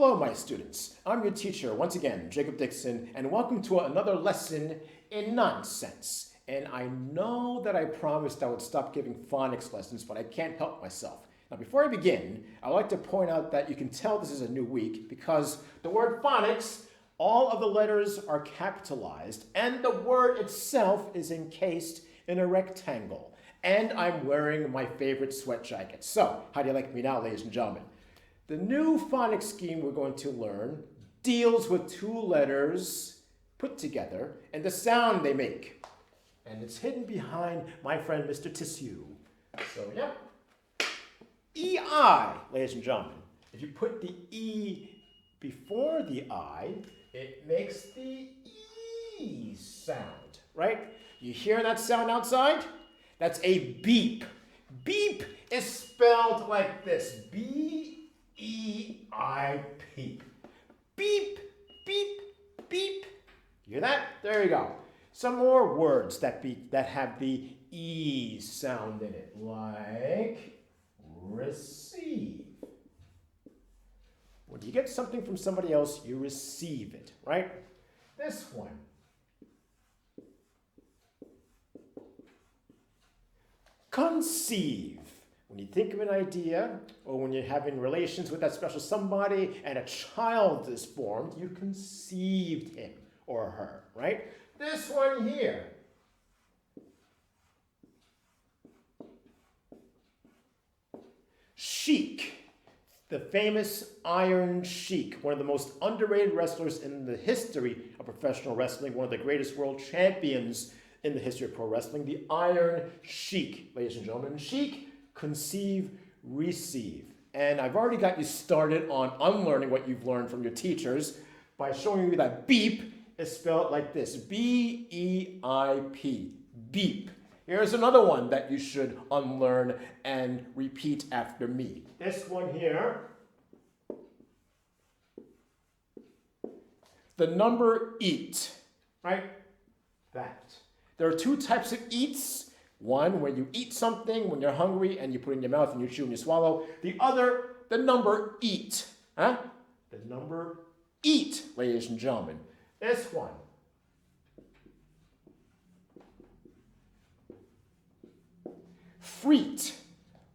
Hello, my students. I'm your teacher, once again, Jacob Dixon, and welcome to another lesson in nonsense. And I know that I promised I would stop giving phonics lessons, but I can't help myself. Now, before I begin, I'd like to point out that you can tell this is a new week because the word phonics, all of the letters are capitalized, and the word itself is encased in a rectangle. And I'm wearing my favorite sweat jacket. So, how do you like me now, ladies and gentlemen? The new phonics scheme we're going to learn deals with two letters put together and the sound they make. And it's hidden behind my friend Mr. Tissue. So, yeah. E-I, ladies and gentlemen. If you put the E before the I, it makes the E sound, right? You hear that sound outside? That's a beep. Beep is spelled like this. B-E-I-P. Beep, beep, beep. You hear that? There you go. Some more words that have the E sound in it, like receive. When you get something from somebody else, you receive it, right? This one. Conceive. When you think of an idea, or when you're having relations with that special somebody and a child is formed, you conceived him or her, right? This one here. Sheik. The famous Iron Sheik, one of the most underrated wrestlers in the history of professional wrestling, one of the greatest world champions in the history of pro wrestling, the Iron Sheik, ladies and gentlemen. Sheik, conceive, receive. And I've already got you started on unlearning what you've learned from your teachers by showing you that beep is spelled like this, B-E-I-P, beep. Here's another one that you should unlearn and repeat after me. This one here. The number eat, right? That. There are two types of eats. One, where you eat something when you're hungry and you put it in your mouth and you chew and you swallow. The other, the number eat. Huh? The number eat, ladies and gentlemen. This one. Freight,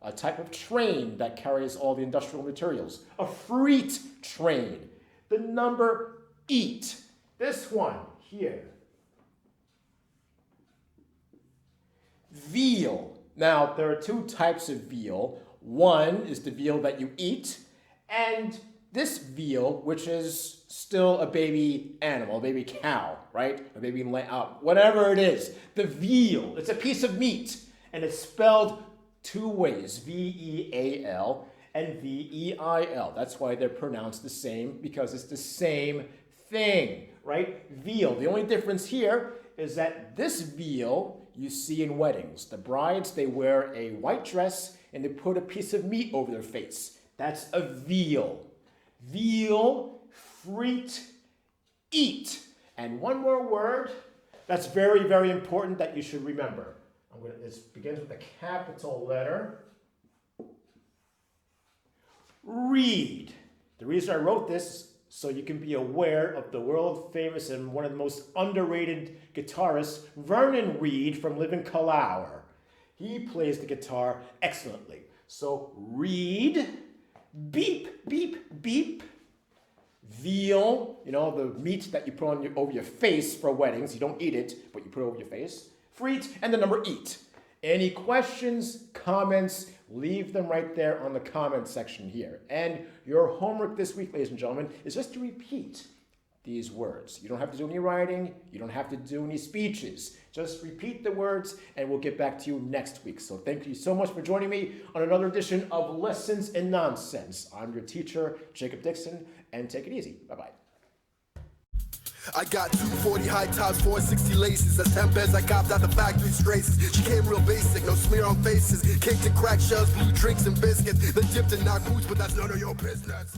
a type of train that carries all the industrial materials. A freight train. The number eat. This one here. Veal. Now, there are two types of veal. One is the veal that you eat, and this veal, which is still a baby animal, a baby cow, right? A baby whatever it is. The veal, it's a piece of meat, and it's spelled two ways, V-E-A-L and V-E-I-L. That's why they're pronounced the same, because it's the same thing, right? Veal. The only difference here is that this veal you see in weddings. The brides, they wear a white dress and they put a piece of meat over their face. That's a veal. Veal, freight, eat. And one more word that's very, very important that you should remember. This begins with a capital letter. Read. The reason I wrote this so you can be aware of the world famous and one of the most underrated guitarists, Vernon Reid from Living Colour. He plays the guitar excellently. So read, beep, beep, beep. Veal, you know, the meat that you put on over your face for weddings. You don't eat it, but you put it over your face. Freight, and the number eat. Any questions, comments, leave them right there on the comment section here. And your homework this week, ladies and gentlemen, is just to repeat these words. You don't have to do any writing. You don't have to do any speeches. Just repeat the words, and we'll get back to you next week. So thank you so much for joining me on another edition of Lessons in Nonsense. I'm your teacher, Jacob Dixon, and take it easy. Bye-bye. I got 240 high tops, 460 laces. That's 10 pairs I copped out the factory traces. She came real basic, no smear on faces. Cake to crack shells, blue drinks and biscuits. Then dipped in knock boots, but that's none of your business.